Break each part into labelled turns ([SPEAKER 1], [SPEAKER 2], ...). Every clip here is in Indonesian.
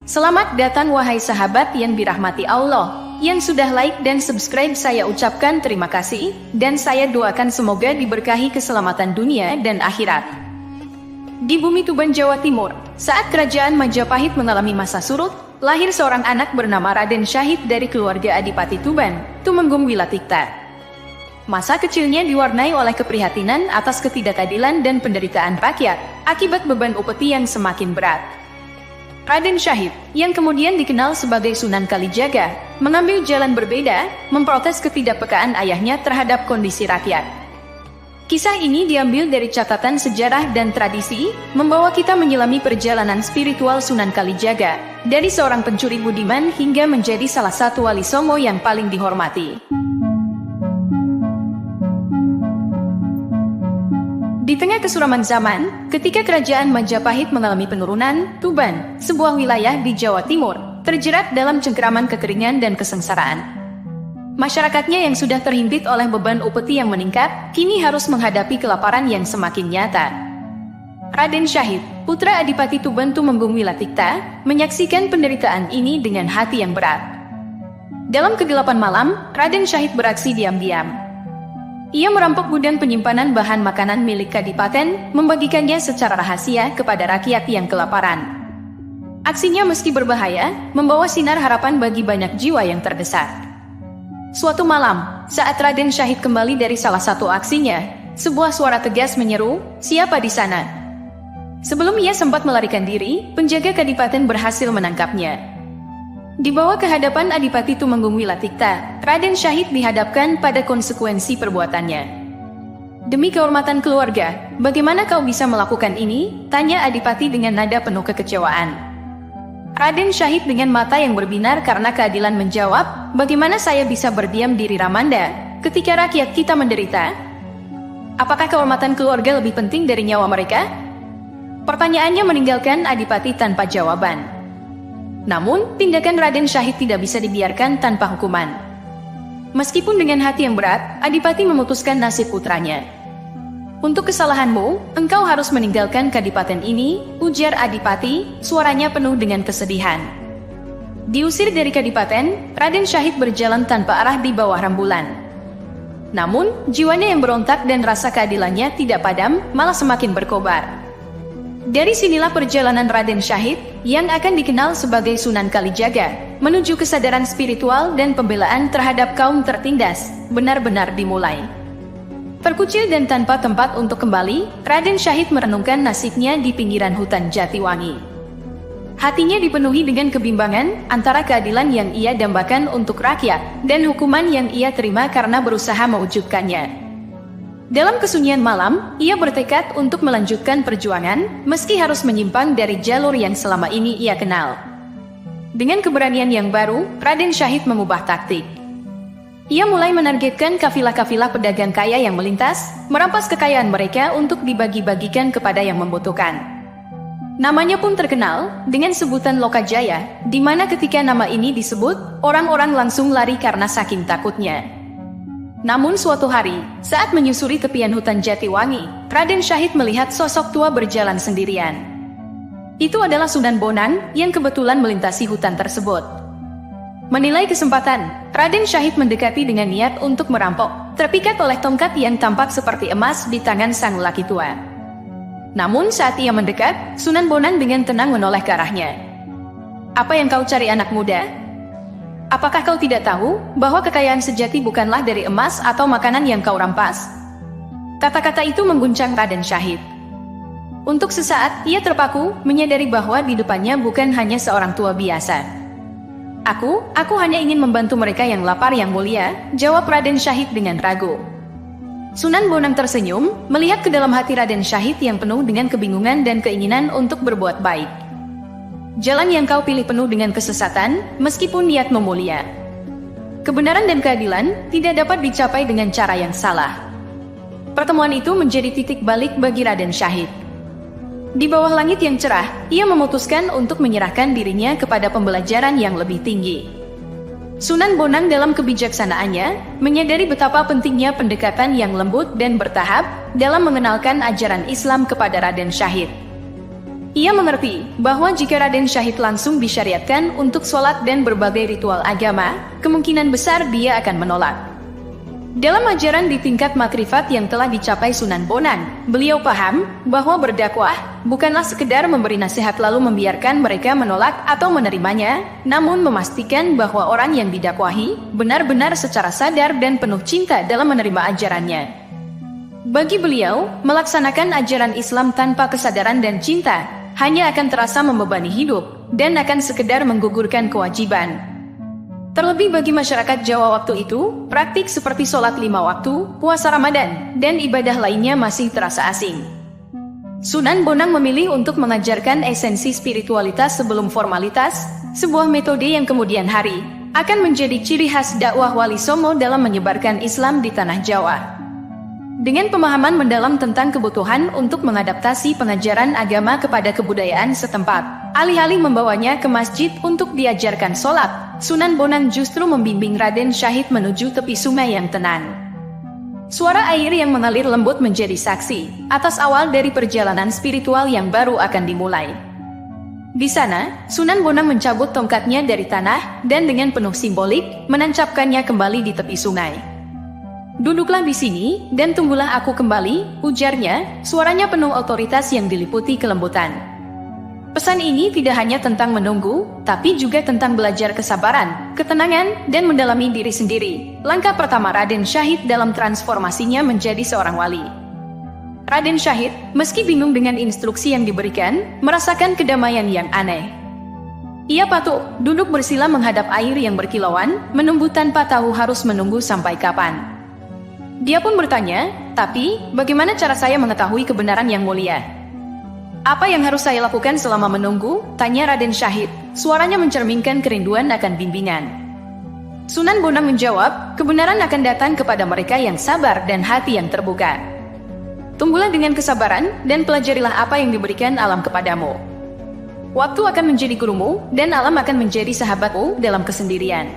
[SPEAKER 1] Selamat datang wahai sahabat yang dirahmati Allah. Yang sudah like dan subscribe saya ucapkan terima kasih, dan saya doakan semoga diberkahi keselamatan dunia dan akhirat. Di bumi Tuban, Jawa Timur, saat kerajaan Majapahit mengalami masa surut, lahir seorang anak bernama Raden Syahid dari keluarga Adipati Tuban, Tumenggung Wilatikta. Masa kecilnya diwarnai oleh keprihatinan atas ketidakadilan dan penderitaan rakyat, akibat beban upeti yang semakin berat. Raden Syahid, yang kemudian dikenal sebagai Sunan Kalijaga, mengambil jalan berbeda, memprotes ketidakpekaan ayahnya terhadap kondisi rakyat. Kisah ini diambil dari catatan sejarah dan tradisi, membawa kita menyelami perjalanan spiritual Sunan Kalijaga, dari seorang pencuri budiman hingga menjadi salah satu wali songo yang paling dihormati. Di tengah kesuraman zaman, ketika kerajaan Majapahit mengalami penurunan, Tuban, sebuah wilayah di Jawa Timur, terjerat dalam cengkeraman kekeringan dan kesengsaraan. Masyarakatnya yang sudah terhimpit oleh beban upeti yang meningkat, kini harus menghadapi kelaparan yang semakin nyata. Raden Syahid, putra Adipati Tuban Tumenggung Wilatikta, menyaksikan penderitaan ini dengan hati yang berat. Dalam kegelapan malam, Raden Syahid beraksi diam-diam. Ia merampok gudang penyimpanan bahan makanan milik Kadipaten, membagikannya secara rahasia kepada rakyat yang kelaparan. Aksinya meski berbahaya, membawa sinar harapan bagi banyak jiwa yang terdesak. Suatu malam, saat Raden Syahid kembali dari salah satu aksinya, sebuah suara tegas menyeru, "Siapa di sana?" Sebelum ia sempat melarikan diri, penjaga Kadipaten berhasil menangkapnya. Dibawa ke hadapan Adipati Tumenggung Wilatikta, Raden Syahid dihadapkan pada konsekuensi perbuatannya. "Demi kehormatan keluarga, bagaimana kau bisa melakukan ini?" tanya Adipati dengan nada penuh kekecewaan. Raden Syahid dengan mata yang berbinar karena keadilan menjawab, "Bagaimana saya bisa berdiam diri Ramanda, ketika rakyat kita menderita? Apakah kehormatan keluarga lebih penting dari nyawa mereka?" Pertanyaannya meninggalkan Adipati tanpa jawaban. Namun, tindakan Raden Syahid tidak bisa dibiarkan tanpa hukuman. Meskipun dengan hati yang berat, Adipati memutuskan nasib putranya. "Untuk kesalahanmu, engkau harus meninggalkan kadipaten ini," ujar Adipati, suaranya penuh dengan kesedihan. Diusir dari kadipaten, Raden Syahid berjalan tanpa arah di bawah rembulan. Namun, jiwanya yang berontak dan rasa keadilannya tidak padam, malah semakin berkobar. Dari sinilah perjalanan Raden Syahid, yang akan dikenal sebagai Sunan Kalijaga, menuju kesadaran spiritual dan pembelaan terhadap kaum tertindas, benar-benar dimulai. Terkucil dan tanpa tempat untuk kembali, Raden Syahid merenungkan nasibnya di pinggiran hutan Jatiwangi. Hatinya dipenuhi dengan kebimbangan antara keadilan yang ia dambakan untuk rakyat, dan hukuman yang ia terima karena berusaha mewujudkannya. Dalam kesunyian malam, ia bertekad untuk melanjutkan perjuangan, meski harus menyimpang dari jalur yang selama ini ia kenal. Dengan keberanian yang baru, Raden Syahid mengubah taktik. Ia mulai menargetkan kafilah-kafilah pedagang kaya yang melintas, merampas kekayaan mereka untuk dibagi-bagikan kepada yang membutuhkan. Namanya pun terkenal, dengan sebutan Lokajaya, di mana ketika nama ini disebut, orang-orang langsung lari karena saking takutnya. Namun suatu hari, saat menyusuri tepian hutan Jatiwangi, Raden Syahid melihat sosok tua berjalan sendirian. Itu adalah Sunan Bonang yang kebetulan melintasi hutan tersebut. Menilai kesempatan, Raden Syahid mendekati dengan niat untuk merampok, terpikat oleh tongkat yang tampak seperti emas di tangan sang lelaki tua. Namun saat ia mendekat, Sunan Bonang dengan tenang menoleh ke arahnya. "Apa yang kau cari, anak muda? Apakah kau tidak tahu bahwa kekayaan sejati bukanlah dari emas atau makanan yang kau rampas?" Kata-kata itu mengguncang Raden Syahid. Untuk sesaat, ia terpaku, menyadari bahwa di depannya bukan hanya seorang tua biasa. Aku hanya ingin membantu mereka yang lapar, yang mulia," jawab Raden Syahid dengan ragu. Sunan Bonang tersenyum, melihat ke dalam hati Raden Syahid yang penuh dengan kebingungan dan keinginan untuk berbuat baik. "Jalan yang kau pilih penuh dengan kesesatan, meskipun niatmu mulia. Kebenaran dan keadilan tidak dapat dicapai dengan cara yang salah." Pertemuan itu menjadi titik balik bagi Raden Syahid. Di bawah langit yang cerah, ia memutuskan untuk menyerahkan dirinya kepada pembelajaran yang lebih tinggi. Sunan Bonang dalam kebijaksanaannya, menyadari betapa pentingnya pendekatan yang lembut dan bertahap, dalam mengenalkan ajaran Islam kepada Raden Syahid. Ia mengerti bahwa jika Raden Syahid langsung disyariatkan untuk sholat dan berbagai ritual agama, kemungkinan besar dia akan menolak. Dalam ajaran di tingkat makrifat yang telah dicapai Sunan Bonang, beliau paham bahwa berdakwah bukanlah sekedar memberi nasihat lalu membiarkan mereka menolak atau menerimanya, namun memastikan bahwa orang yang didakwahi benar-benar secara sadar dan penuh cinta dalam menerima ajarannya. Bagi beliau, melaksanakan ajaran Islam tanpa kesadaran dan cinta hanya akan terasa membebani hidup dan akan sekedar menggugurkan kewajiban. Terlebih bagi masyarakat Jawa waktu itu, praktik seperti sholat 5 waktu, puasa Ramadan, dan ibadah lainnya masih terasa asing. Sunan Bonang memilih untuk mengajarkan esensi spiritualitas sebelum formalitas, sebuah metode yang kemudian hari akan menjadi ciri khas dakwah Wali Songo dalam menyebarkan Islam di tanah Jawa. Dengan pemahaman mendalam tentang kebutuhan untuk mengadaptasi pengajaran agama kepada kebudayaan setempat, alih-alih membawanya ke masjid untuk diajarkan sholat, Sunan Bonang justru membimbing Raden Syahid menuju tepi sungai yang tenang. Suara air yang mengalir lembut menjadi saksi atas awal dari perjalanan spiritual yang baru akan dimulai. Di sana, Sunan Bonang mencabut tongkatnya dari tanah dan dengan penuh simbolik menancapkannya kembali di tepi sungai. "Duduklah di sini dan tunggulah aku kembali," ujarnya, suaranya penuh otoritas yang diliputi kelembutan. Pesan ini tidak hanya tentang menunggu, tapi juga tentang belajar kesabaran, ketenangan, dan mendalami diri sendiri. Langkah pertama Raden Syahid dalam transformasinya menjadi seorang wali. Raden Syahid, meski bingung dengan instruksi yang diberikan, merasakan kedamaian yang aneh. Ia patuh, duduk bersila menghadap air yang berkilauan, menunggu tanpa tahu harus menunggu sampai kapan. Dia pun bertanya, "Tapi, bagaimana cara saya mengetahui kebenaran yang mulia?" "Apa yang harus saya lakukan selama menunggu?" tanya Raden Syahid. Suaranya mencerminkan kerinduan akan bimbingan. Sunan Bonang menjawab, "Kebenaran akan datang kepada mereka yang sabar dan hati yang terbuka. Tunggulah dengan kesabaran dan pelajarilah apa yang diberikan alam kepadamu. Waktu akan menjadi gurumu dan alam akan menjadi sahabatmu dalam kesendirian.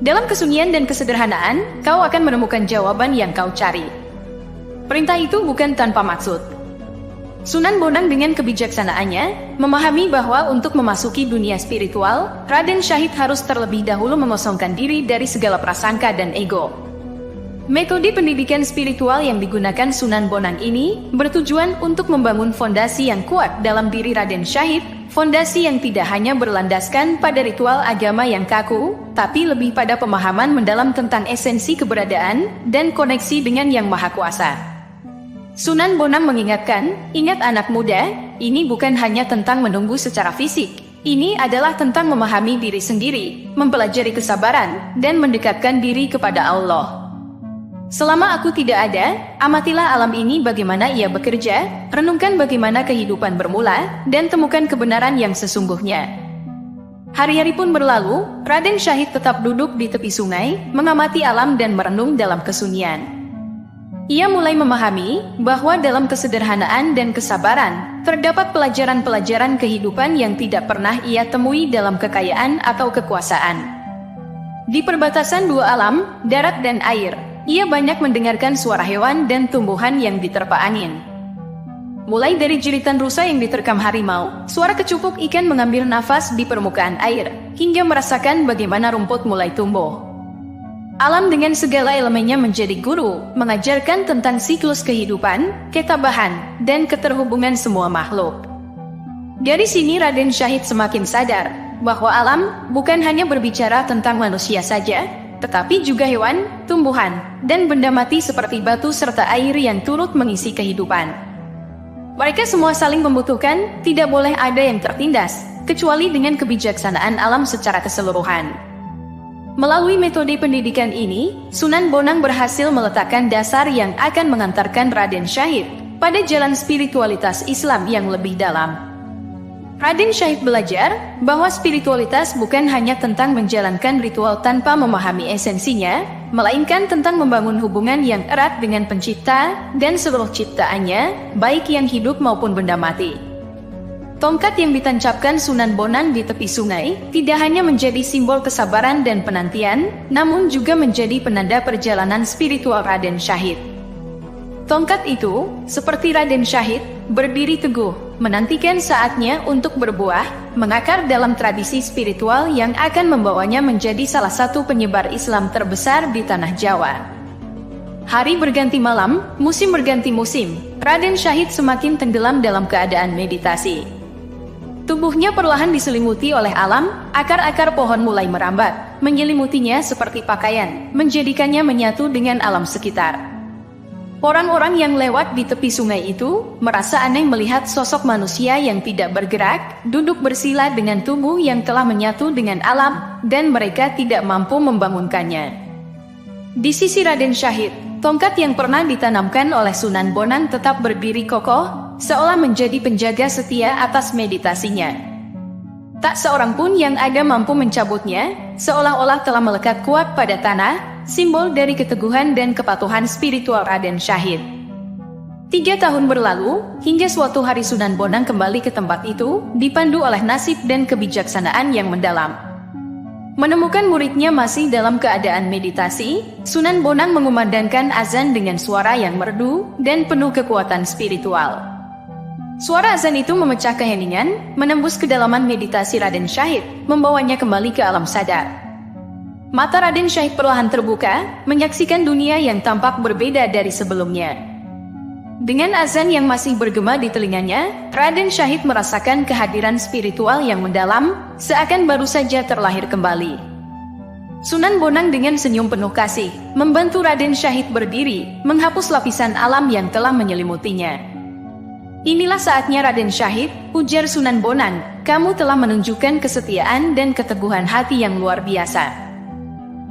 [SPEAKER 1] Dalam kesunyian dan kesederhanaan, kau akan menemukan jawaban yang kau cari." Perintah itu bukan tanpa maksud. Sunan Bonang dengan kebijaksanaannya memahami bahwa untuk memasuki dunia spiritual, Raden Syahid harus terlebih dahulu mengosongkan diri dari segala prasangka dan ego. Metode pendidikan spiritual yang digunakan Sunan Bonang ini bertujuan untuk membangun fondasi yang kuat dalam diri Raden Syahid, fondasi yang tidak hanya berlandaskan pada ritual agama yang kaku, tapi lebih pada pemahaman mendalam tentang esensi keberadaan dan koneksi dengan Yang Maha Kuasa. Sunan Bonang mengingatkan, "Ingat anak muda, ini bukan hanya tentang menunggu secara fisik. Ini adalah tentang memahami diri sendiri, mempelajari kesabaran, dan mendekatkan diri kepada Allah. Selama aku tidak ada, amatilah alam ini bagaimana ia bekerja, renungkan bagaimana kehidupan bermula, dan temukan kebenaran yang sesungguhnya." Hari-hari pun berlalu, Raden Syahid tetap duduk di tepi sungai, mengamati alam dan merenung dalam kesunyian. Ia mulai memahami bahwa dalam kesederhanaan dan kesabaran, terdapat pelajaran-pelajaran kehidupan yang tidak pernah ia temui dalam kekayaan atau kekuasaan. Di perbatasan dua alam, darat dan air, ia banyak mendengarkan suara hewan dan tumbuhan yang diterpa angin. Mulai dari jeritan rusa yang diterkam harimau, suara kecupuk ikan mengambil nafas di permukaan air, hingga merasakan bagaimana rumput mulai tumbuh. Alam dengan segala elemennya menjadi guru, mengajarkan tentang siklus kehidupan, ketabahan, dan keterhubungan semua makhluk. Dari sini Raden Syahid semakin sadar bahwa alam bukan hanya berbicara tentang manusia saja, tetapi juga hewan, tumbuhan, dan benda mati seperti batu serta air yang turut mengisi kehidupan. Mereka semua saling membutuhkan, tidak boleh ada yang tertindas, kecuali dengan kebijaksanaan alam secara keseluruhan. Melalui metode pendidikan ini, Sunan Bonang berhasil meletakkan dasar yang akan mengantarkan Raden Syahid pada jalan spiritualitas Islam yang lebih dalam. Raden Syahid belajar bahwa spiritualitas bukan hanya tentang menjalankan ritual tanpa memahami esensinya, melainkan tentang membangun hubungan yang erat dengan Pencipta dan seluruh ciptaannya, baik yang hidup maupun benda mati. Tongkat yang ditancapkan Sunan Bonang di tepi sungai tidak hanya menjadi simbol kesabaran dan penantian, namun juga menjadi penanda perjalanan spiritual Raden Syahid. Tongkat itu, seperti Raden Syahid, berdiri teguh, menantikan saatnya untuk berbuah, mengakar dalam tradisi spiritual yang akan membawanya menjadi salah satu penyebar Islam terbesar di tanah Jawa. Hari berganti malam, musim berganti musim, Raden Syahid semakin tenggelam dalam keadaan meditasi. Tubuhnya perlahan diselimuti oleh alam, akar-akar pohon mulai merambat, menyelimutinya seperti pakaian, menjadikannya menyatu dengan alam sekitar. Orang-orang yang lewat di tepi sungai itu merasa aneh melihat sosok manusia yang tidak bergerak, duduk bersila dengan tubuh yang telah menyatu dengan alam, dan mereka tidak mampu membangunkannya. Di sisi Raden Syahid, tongkat yang pernah ditanamkan oleh Sunan Bonang tetap berdiri kokoh, seolah menjadi penjaga setia atas meditasinya. Tak seorang pun yang ada mampu mencabutnya, seolah-olah telah melekat kuat pada tanah, simbol dari keteguhan dan kepatuhan spiritual Raden Syahid. 3 tahun berlalu, hingga suatu hari Sunan Bonang kembali ke tempat itu, dipandu oleh nasib dan kebijaksanaan yang mendalam. Menemukan muridnya masih dalam keadaan meditasi, Sunan Bonang mengumandangkan azan dengan suara yang merdu dan penuh kekuatan spiritual. Suara azan itu memecah keheningan, menembus kedalaman meditasi Raden Syahid, membawanya kembali ke alam sadar. Mata Raden Syahid perlahan terbuka, menyaksikan dunia yang tampak berbeda dari sebelumnya. Dengan azan yang masih bergema di telinganya, Raden Syahid merasakan kehadiran spiritual yang mendalam, seakan baru saja terlahir kembali. Sunan Bonang dengan senyum penuh kasih, membantu Raden Syahid berdiri, menghapus lapisan alam yang telah menyelimutinya. Inilah saatnya Raden Syahid, ujar Sunan Bonang, kamu telah menunjukkan kesetiaan dan keteguhan hati yang luar biasa.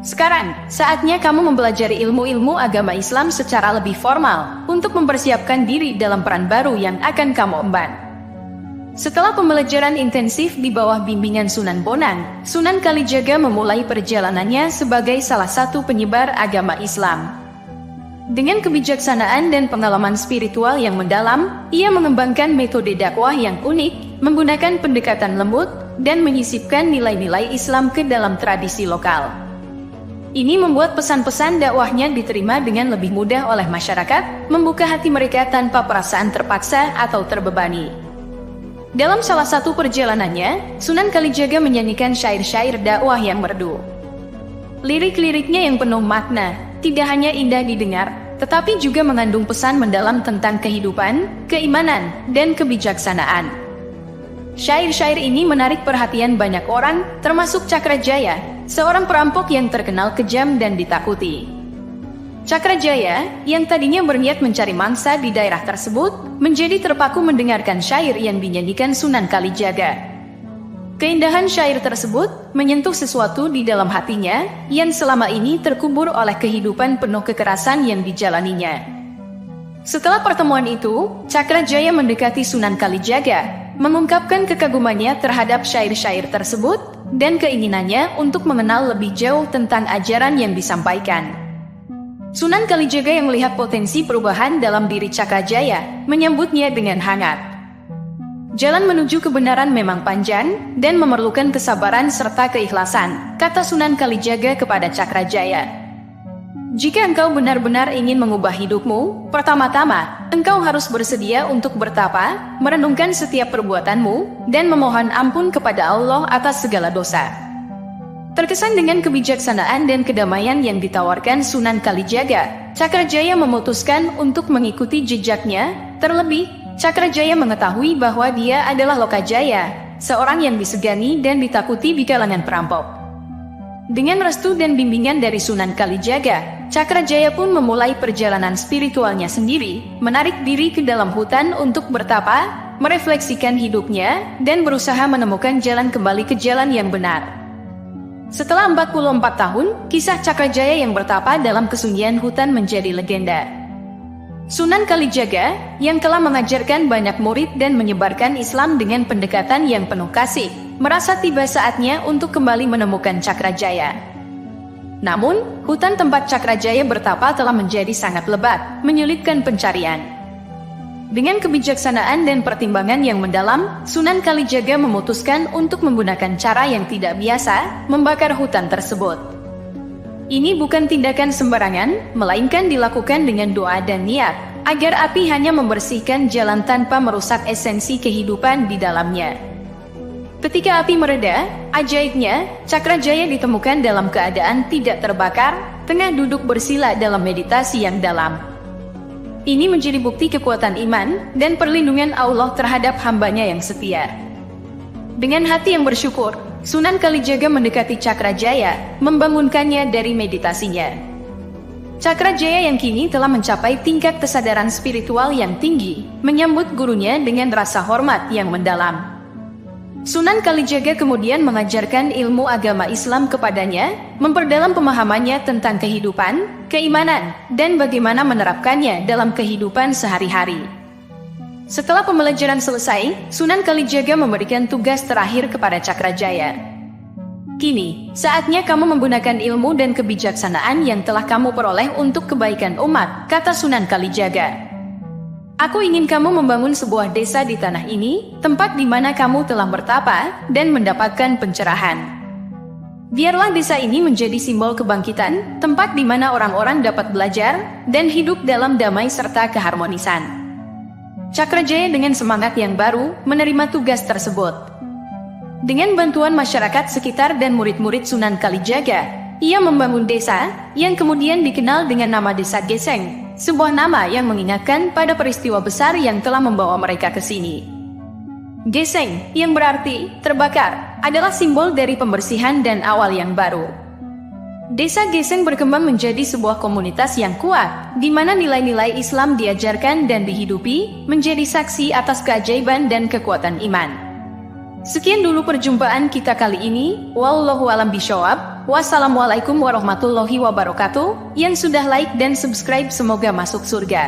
[SPEAKER 1] Sekarang, saatnya kamu mempelajari ilmu-ilmu agama Islam secara lebih formal, untuk mempersiapkan diri dalam peran baru yang akan kamu emban. Setelah pembelajaran intensif di bawah bimbingan Sunan Bonang, Sunan Kalijaga memulai perjalanannya sebagai salah satu penyebar agama Islam. Dengan kebijaksanaan dan pengalaman spiritual yang mendalam, ia mengembangkan metode dakwah yang unik, menggunakan pendekatan lembut, dan menyisipkan nilai-nilai Islam ke dalam tradisi lokal. Ini membuat pesan-pesan dakwahnya diterima dengan lebih mudah oleh masyarakat, membuka hati mereka tanpa perasaan terpaksa atau terbebani. Dalam salah satu perjalanannya, Sunan Kalijaga menyanyikan syair-syair dakwah yang merdu. Lirik-liriknya yang penuh makna, tidak hanya indah didengar, tetapi juga mengandung pesan mendalam tentang kehidupan, keimanan, dan kebijaksanaan. Syair-syair ini menarik perhatian banyak orang, termasuk Cakrajaya, seorang perampok yang terkenal kejam dan ditakuti. Cakrajaya, yang tadinya berniat mencari mangsa di daerah tersebut, menjadi terpaku mendengarkan syair yang dinyanyikan Sunan Kalijaga. Keindahan syair tersebut menyentuh sesuatu di dalam hatinya yang selama ini terkubur oleh kehidupan penuh kekerasan yang dijalaninya. Setelah pertemuan itu, Cakrajaya mendekati Sunan Kalijaga, mengungkapkan kekagumannya terhadap syair-syair tersebut dan keinginannya untuk mengenal lebih jauh tentang ajaran yang disampaikan. Sunan Kalijaga yang melihat potensi perubahan dalam diri Cakrajaya menyambutnya dengan hangat. Jalan menuju kebenaran memang panjang dan memerlukan kesabaran serta keikhlasan, kata Sunan Kalijaga kepada Cakrajaya. Jika engkau benar-benar ingin mengubah hidupmu, pertama-tama, engkau harus bersedia untuk bertapa, merenungkan setiap perbuatanmu, dan memohon ampun kepada Allah atas segala dosa. Terkesan dengan kebijaksanaan dan kedamaian yang ditawarkan Sunan Kalijaga, Cakrajaya memutuskan untuk mengikuti jejaknya, terlebih Cakrajaya mengetahui bahwa dia adalah Lokajaya, seorang yang disegani dan ditakuti di kalangan perampok. Dengan restu dan bimbingan dari Sunan Kalijaga, Cakrajaya pun memulai perjalanan spiritualnya sendiri, menarik diri ke dalam hutan untuk bertapa, merefleksikan hidupnya, dan berusaha menemukan jalan kembali ke jalan yang benar. Setelah 44 tahun, kisah Cakrajaya yang bertapa dalam kesunyian hutan menjadi legenda. Sunan Kalijaga, yang telah mengajarkan banyak murid dan menyebarkan Islam dengan pendekatan yang penuh kasih, merasa tiba saatnya untuk kembali menemukan Cakrajaya. Namun, hutan tempat Cakrajaya bertapa telah menjadi sangat lebat, menyulitkan pencarian. Dengan kebijaksanaan dan pertimbangan yang mendalam, Sunan Kalijaga memutuskan untuk menggunakan cara yang tidak biasa, membakar hutan tersebut. Ini bukan tindakan sembarangan, melainkan dilakukan dengan doa dan niat, agar api hanya membersihkan jalan tanpa merusak esensi kehidupan di dalamnya. Ketika api mereda, ajaibnya, Cakrajaya ditemukan dalam keadaan tidak terbakar, tengah duduk bersila dalam meditasi yang dalam. Ini menjadi bukti kekuatan iman dan perlindungan Allah terhadap hambanya yang setia. Dengan hati yang bersyukur, Sunan Kalijaga mendekati Cakrajaya, membangunkannya dari meditasinya. Cakrajaya yang kini telah mencapai tingkat kesadaran spiritual yang tinggi, menyambut gurunya dengan rasa hormat yang mendalam. Sunan Kalijaga kemudian mengajarkan ilmu agama Islam kepadanya, memperdalam pemahamannya tentang kehidupan, keimanan, dan bagaimana menerapkannya dalam kehidupan sehari-hari. Setelah pembelajaran selesai, Sunan Kalijaga memberikan tugas terakhir kepada Cakrajaya. Kini, saatnya kamu menggunakan ilmu dan kebijaksanaan yang telah kamu peroleh untuk kebaikan umat, kata Sunan Kalijaga. Aku ingin kamu membangun sebuah desa di tanah ini, tempat di mana kamu telah bertapa dan mendapatkan pencerahan. Biarlah desa ini menjadi simbol kebangkitan, tempat di mana orang-orang dapat belajar dan hidup dalam damai serta keharmonisan. Cakrajaya dengan semangat yang baru menerima tugas tersebut. Dengan bantuan masyarakat sekitar dan murid-murid Sunan Kalijaga, ia membangun desa yang kemudian dikenal dengan nama Desa Geseng, sebuah nama yang mengingatkan pada peristiwa besar yang telah membawa mereka ke sini. Geseng, yang berarti terbakar, adalah simbol dari pembersihan dan awal yang baru. Desa Geseng berkembang menjadi sebuah komunitas yang kuat, di mana nilai-nilai Islam diajarkan dan dihidupi, menjadi saksi atas keajaiban dan kekuatan iman. Sekian dulu perjumpaan kita kali ini. Wallahu a'lam bishawab. Wassalamualaikum warahmatullahi wabarakatuh. Yang sudah like dan subscribe semoga masuk surga.